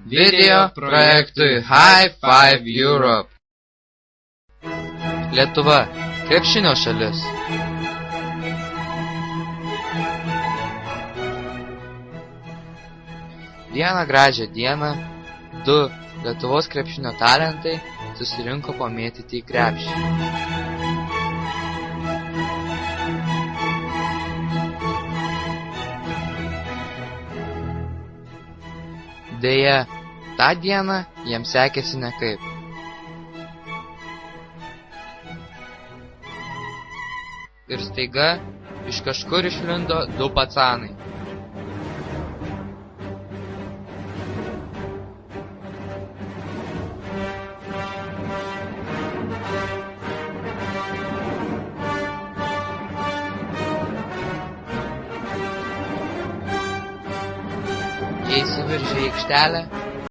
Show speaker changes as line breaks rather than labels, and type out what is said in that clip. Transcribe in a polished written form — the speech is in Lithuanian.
video projektui High Five Europe. Lietuva – krepšinio šalis. Vieną gražią dieną du Lietuvos krepšinio talentai susirinko pamėtyti į krepšį. Deja, tą dieną jiems sekėsi nekaip. Ir staiga iš kažkur išlindo du pacanai. Jie įsiveržė į aikštelę